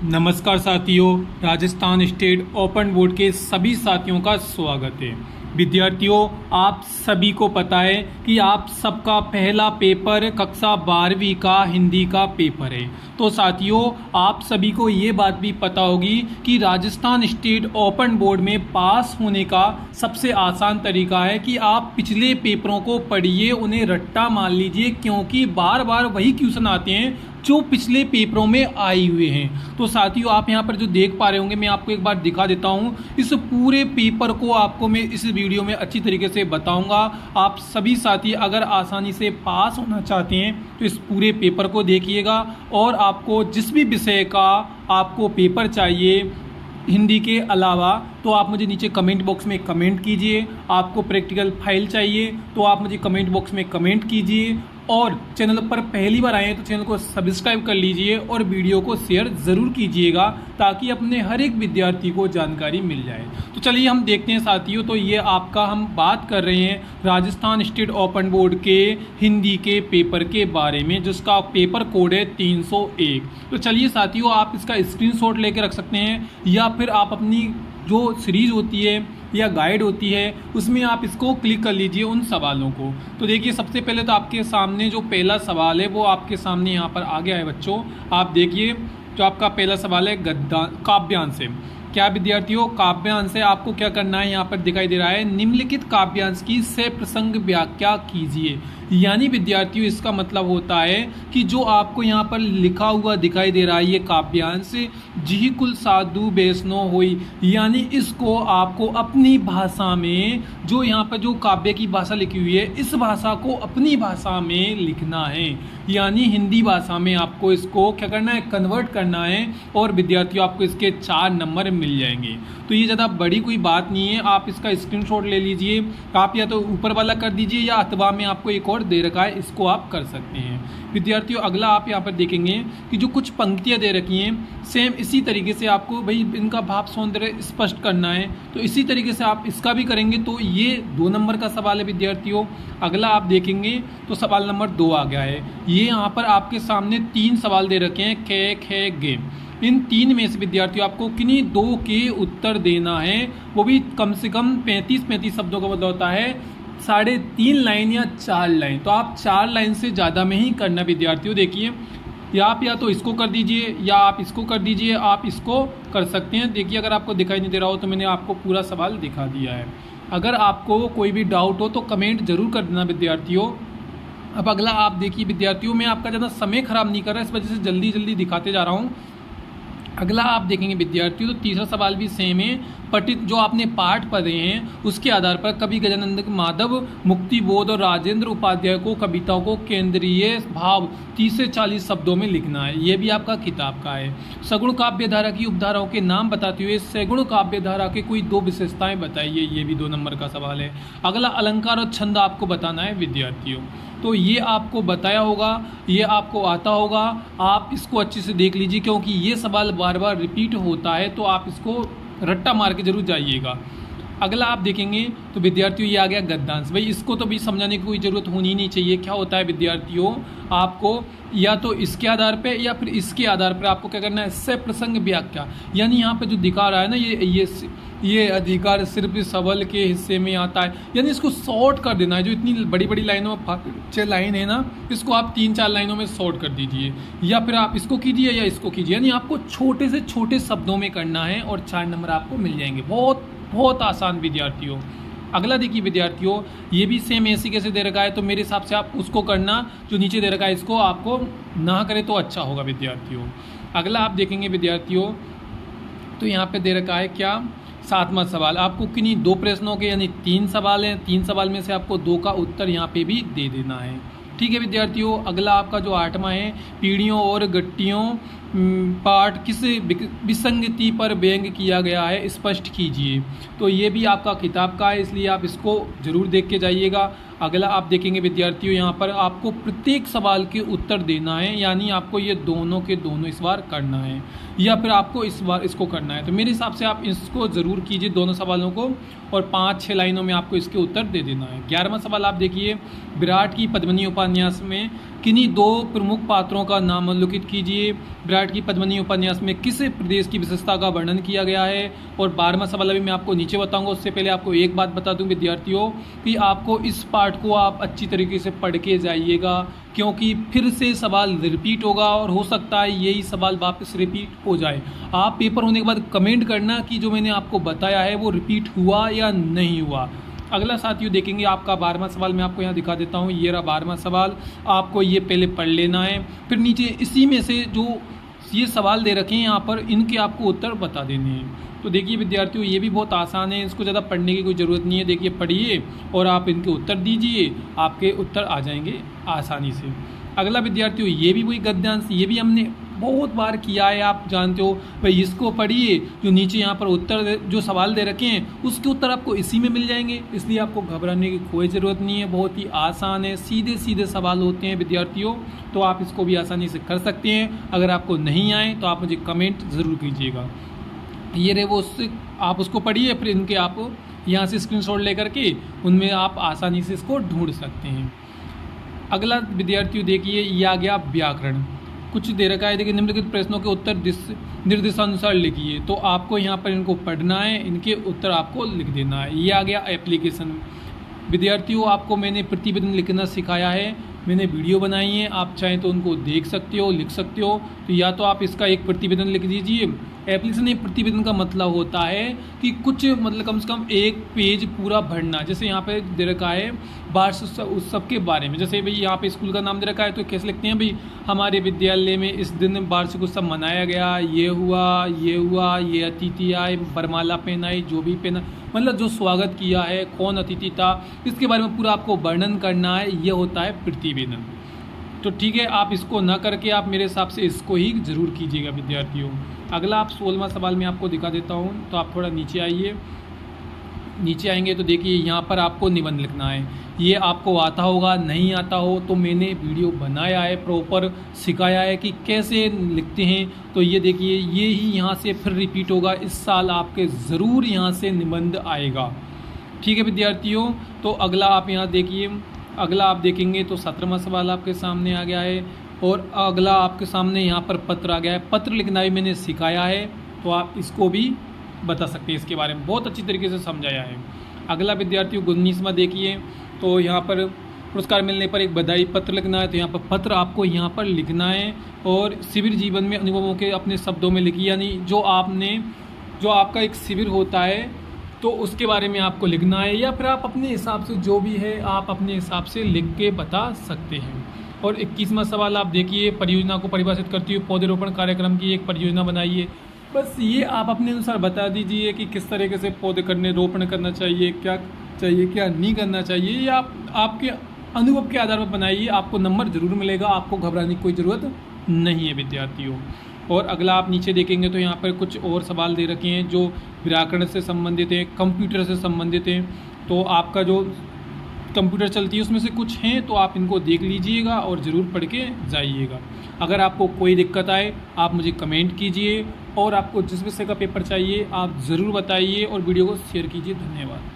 नमस्कार साथियों, Rajasthan state open board के सभी साथियों का स्वागत है। विद्यार्थियों, आप सभी को पता है कि आप सबका पहला पेपर कक्षा 12वीं का हिंदी का पेपर है। तो साथियों, आप सभी को ये बात भी पता होगी कि राजस्थान स्टेट ओपन बोर्ड में पास होने का सबसे आसान तरीका है कि आप पिछले पेपरों को पढ़िए, उन्हें रट्टा मान लीजिए, क्योंकि बार बार वही क्वेश्चन आते हैं जो पिछले पेपरों में आए हुए हैं। तो साथियों, आप यहाँ पर जो देख पा रहे होंगे, मैं आपको एक बार दिखा देता हूँ। इस पूरे पेपर को आपको मैं इस वीडियो में अच्छी तरीके से बताऊंगा। आप सभी साथी अगर आसानी से पास होना चाहते हैं तो इस पूरे पेपर को देखिएगा, और आपको जिस भी विषय का आपको पेपर चाहिए हिंदी के अलावा, तो आप मुझे नीचे कमेंट बॉक्स में कमेंट कीजिए। आपको प्रैक्टिकल फाइल चाहिए तो आप मुझे कमेंट बॉक्स में कमेंट कीजिए, और चैनल पर पहली बार आए हैं तो चैनल को सब्सक्राइब कर लीजिए और वीडियो को शेयर ज़रूर कीजिएगा, ताकि अपने हर एक विद्यार्थी को जानकारी मिल जाए। तो चलिए हम देखते हैं साथियों। तो ये आपका हम बात कर रहे हैं राजस्थान स्टेट ओपन बोर्ड के हिंदी के पेपर के बारे में, जिसका पेपर कोड है 301। तो चलिए साथियों, आप इसका स्क्रीनशॉट लेके रख सकते हैं, या फिर आप अपनी जो सीरीज होती है या गाइड होती है उसमें आप इसको क्लिक कर लीजिए उन सवालों को। तो देखिए, सबसे पहले तो आपके सामने जो पहला सवाल है वो आपके सामने यहाँ पर आ गया है बच्चों। आप देखिए, जो आपका पहला सवाल है काव्यांश से। क्या विद्यार्थियों, काव्यांश से आपको क्या करना है, यहाँ पर दिखाई दे रहा है निम्नलिखित काव्यांश की सप्रसंग व्याख्या कीजिए। यानी विद्यार्थियों, इसका मतलब होता है कि जो आपको यहाँ पर लिखा हुआ दिखाई दे रहा है ये काव्यांश, जी कुल साधु वैष्णो होई, यानी इसको आपको अपनी भाषा में, जो यहाँ पर जो काव्य की भाषा लिखी हुई है, इस भाषा को अपनी भाषा में लिखना है। यानी हिंदी भाषा में आपको इसको क्या करना है, कन्वर्ट करना है, और विद्यार्थियों आपको इसके 4 नंबर मिल जाएंगे। तो ये ज़्यादा बड़ी कोई बात नहीं है, आप इसका स्क्रीनशॉट ले लीजिए। आप या तो ऊपर वाला कर दीजिए, या अथवा में आपको एक और दे रखा है, इसको आप कर सकते हैं। विद्यार्थियों, अगला आप यहाँ पर देखेंगे कि जो कुछ पंक्तियाँ दे रखी हैं, सेम इसी तरीके से आपको भाई इनका भाव सौंदर्य स्पष्ट करना है। तो इसी तरीके से आप इसका भी करेंगे। तो ये 2 नंबर का सवाल है विद्यार्थियों। अगला आप देखेंगे तो सवाल नंबर 2 आ गया है। ये यहाँ पर आपके सामने 3 सवाल दे रखे हैं, खे खे गे। इन 3 में से विद्यार्थियों आपको किन्हीं 2 के उत्तर देना है, वो भी कम से कम 35 शब्दों का मतलब होता है 3.5 लाइन या 4 लाइन। तो आप 4 लाइन से ज़्यादा में ही करना विद्यार्थियों। देखिए, या तो इसको कर दीजिए, या आप इसको कर दीजिए, आप इसको कर सकते हैं। देखिए, अगर आपको दिखाई नहीं दे रहा हो तो मैंने आपको पूरा सवाल दिखा दिया है। अगर आपको कोई भी डाउट हो तो कमेंट जरूर कर देना विद्यार्थियों। अब अगला आप देखिए विद्यार्थियों, मैं आपका ज़्यादा समय खराब नहीं कर रहा, इस वजह से जल्दी जल्दी दिखाते जा रहा हूँ। अगला आप देखेंगे विद्यार्थियों, तो तीसरा सवाल भी सेम है। पठित जो आपने पाठ पढ़े हैं उसके आधार पर कवि गजानंद माधव, मुक्तिबोध और राजेंद्र उपाध्याय को कविताओं को केंद्रीय भाव 30 से 40 शब्दों में लिखना है। ये भी आपका किताब का है। सगुण काव्य धारा की उपधाराओं के नाम बताते हुए सगुण काव्य धारा के कोई 2 विशेषताएं बताइए। ये भी 2 नंबर का सवाल है। अगला अलंकार और छंद आपको बताना है विद्यार्थियों। तो ये आपको बताया होगा, ये आपको आता होगा। आप इसको अच्छे से देख लीजिए, क्योंकि ये सवाल बार बार रिपीट होता है, तो आप इसको रट्टा मार के जरूर जाइएगा। अगला आप देखेंगे तो विद्यार्थियों, ये आ गया गद्यांश। भाई इसको तो भी समझाने की कोई ज़रूरत होनी ही नहीं चाहिए। क्या होता है विद्यार्थियों, आपको या तो इसके आधार पे या फिर इसके आधार पर आपको क्या करना है, सप्रसंग व्याख्या। यानी यहाँ पे जो दिखा रहा है ना, ये अधिकार सिर्फ सबल के हिस्से में आता है, यानी इसको शॉर्ट कर देना है। जो इतनी बड़ी बड़ी लाइनों में 5-6 लाइन है ना, इसको आप 3-4 लाइनों में शॉर्ट कर दीजिए, या फिर आप इसको कीजिए या इसको कीजिए। यानी आपको छोटे से छोटे शब्दों में करना है, और 4 नंबर आपको मिल जाएंगे। बहुत बहुत आसान विद्यार्थियों। अगला देखिए विद्यार्थियों, ये भी सेम ऐसी कैसे दे रखा है, तो मेरे हिसाब से आप उसको करना जो नीचे दे रखा है, इसको आपको ना करें तो अच्छा होगा विद्यार्थियों। अगला आप देखेंगे विद्यार्थियों, तो यहाँ पे दे रखा है क्या, 7वां सवाल। आपको किन्हीं 2 प्रश्नों के, यानी 3 सवाल हैं, 3 सवाल में से आपको 2 का उत्तर यहाँ पे भी दे देना है। ठीक है विद्यार्थियों। अगला आपका जो 8वां है, पीढ़ियों और गट्टियों पाठ किस विसंगति पर व्यंग किया गया है, स्पष्ट कीजिए। तो ये भी आपका किताब का है, इसलिए आप इसको जरूर देख के जाइएगा। अगला आप देखेंगे विद्यार्थियों, यहाँ पर आपको प्रत्येक सवाल के उत्तर देना है, यानी आपको ये दोनों के दोनों इस बार करना है, या फिर आपको इस बार इसको करना है। तो मेरे हिसाब से आप इसको ज़रूर कीजिए दोनों सवालों को, और 5-6 लाइनों में आपको इसके उत्तर दे देना है। 11वां सवाल आप देखिए, विराट की पद्मिनी उपन्यास में किन्हीं दो प्रमुख पात्रों का नाम उल्लिखित कीजिए। विराट की पद्मिनी उपन्यास में किस प्रदेश की विशेषता का वर्णन किया गया है। और 12वां सवाल अभी मैं आपको नीचे बताऊंगा, उससे पहले आपको एक बात बता दूं विद्यार्थियों कि आपको इस पार्ट को आप अच्छी तरीके से पढ़ के जाइएगा, क्योंकि फिर से सवाल रिपीट होगा और हो सकता है यही सवाल वापस रिपीट हो जाए। आप पेपर होने के बाद कमेंट करना कि जो मैंने आपको बताया है वो रिपीट हुआ या नहीं हुआ। अगला साथियों देखेंगे आपका 12वां सवाल, मैं आपको यहाँ दिखा देता हूँ। ये रहा 12वां सवाल, आपको ये पहले पढ़ लेना है, फिर नीचे इसी में से जो ये सवाल दे रखे हैं यहाँ पर इनके आपको उत्तर बता देने हैं। तो देखिए विद्यार्थियों ये भी बहुत आसान है, इसको ज़्यादा पढ़ने की कोई ज़रूरत नहीं है। देखिए पढ़िए और आप इनके उत्तर दीजिए, आपके उत्तर आ जाएंगे आसानी से। अगला विद्यार्थियों ये भी वही गद्यांश, ये भी हमने बहुत बार किया है, आप जानते हो भाई। इसको पढ़िए, जो नीचे यहाँ पर उत्तर जो सवाल दे रखे हैं उसके उत्तर आपको इसी में मिल जाएंगे, इसलिए आपको घबराने की कोई ज़रूरत नहीं है। बहुत ही आसान है, सीधे सीधे सवाल होते हैं विद्यार्थियों, तो आप इसको भी आसानी से कर सकते हैं। अगर आपको नहीं आए तो आप मुझे कमेंट ज़रूर कीजिएगा। ये रहे वो, उससे आप उसको पढ़िए, फिर इनके आप यहाँ से स्क्रीनशॉट लेकर के उनमें आप आसानी से इसको ढूंढ सकते हैं। अगला विद्यार्थियों देखिए ये आ गया व्याकरण, कुछ दे रखा है। देखिए निम्नलिखित प्रश्नों के उत्तर निर्देशानुसार लिखिए, तो आपको यहाँ पर इनको पढ़ना है, इनके उत्तर आपको लिख देना है। ये आ गया एप्लीकेशन। विद्यार्थियों आपको मैंने प्रतिवेदन लिखना सिखाया है, मैंने वीडियो बनाई है, आप चाहें तो उनको देख सकते हो, लिख सकते हो। तो या तो आप इसका एक प्रतिवेदन लिख दीजिए। एप्लीकेशन एक प्रतिवेदन का मतलब होता है कि कुछ मतलब कम से कम एक पेज पूरा भरना। जैसे यहाँ पे दे रखा है वार्षिक उत्सव के बारे में, जैसे भाई यहाँ पे स्कूल का नाम दे रखा है तो कैसे लिखते हैं भाई, हमारे विद्यालय में इस दिन वार्षिक उत्सव मनाया गया, ये हुआ, ये अतिथि आए, बरमाला पहनाई, जो भी पहना, मतलब जो स्वागत किया है, कौन अतिथि था, इसके बारे में पूरा आपको वर्णन करना है। ये होता है प्रतिवेदन। तो ठीक है, आप इसको ना करके आप मेरे हिसाब से इसको ही ज़रूर कीजिएगा विद्यार्थियों। अगला आप 16वां सवाल मैं आपको दिखा देता हूँ, तो आप थोड़ा नीचे आइए। नीचे आएंगे तो देखिए यहाँ पर आपको निबंध लिखना है। ये आपको आता होगा, नहीं आता हो तो मैंने वीडियो बनाया है, प्रॉपर सिखाया है कि कैसे लिखते हैं। तो ये देखिए ये ही यहाँ से फिर रिपीट होगा, इस साल आपके ज़रूर यहाँ से निबंध आएगा। ठीक है विद्यार्थियों, तो अगला आप यहाँ देखिए, अगला आप देखेंगे तो 17वां सवाल आपके सामने आ गया है। और अगला आपके सामने यहाँ पर पत्र आ गया है, पत्र लिखना भी मैंने सिखाया है, तो आप इसको भी बता सकते हैं, इसके बारे में बहुत अच्छी तरीके से समझाया है। अगला विद्यार्थियों 19वां देखिए, तो यहाँ पर पुरस्कार मिलने पर एक बधाई पत्र लिखना है, तो यहाँ पर पत्र आपको यहाँ पर लिखना है। और शिविर जीवन में अनुभवों के अपने शब्दों में लिखिए, यानी जो आपका एक शिविर होता है तो उसके बारे में आपको लिखना है, या फिर आप अपने हिसाब से जो भी है आप अपने हिसाब से लिख के बता सकते हैं। और 21वां सवाल आप देखिए, परियोजना को परिभाषित करती हुई पौधरोपण कार्यक्रम की एक परियोजना बनाइए। बस ये आप अपने अनुसार बता दीजिए कि किस तरीके से पौधे रोपण करना चाहिए, क्या चाहिए क्या नहीं करना चाहिए, ये आप आपके अनुभव के आधार पर बनाइए, आपको नंबर ज़रूर मिलेगा, आपको घबराने की कोई ज़रूरत नहीं है विद्यार्थियों। और अगला आप नीचे देखेंगे तो यहाँ पर कुछ और सवाल दे रखे हैं जो व्याकरण से संबंधित हैं, कंप्यूटर से संबंधित हैं। तो आपका जो कंप्यूटर चलती है उसमें से कुछ हैं, तो आप इनको देख लीजिएगा और ज़रूर पढ़ के जाइएगा। अगर आपको कोई दिक्कत आए आप मुझे कमेंट कीजिए, और आपको जिस विषय का पेपर चाहिए आप ज़रूर बताइए और वीडियो को शेयर कीजिए। धन्यवाद।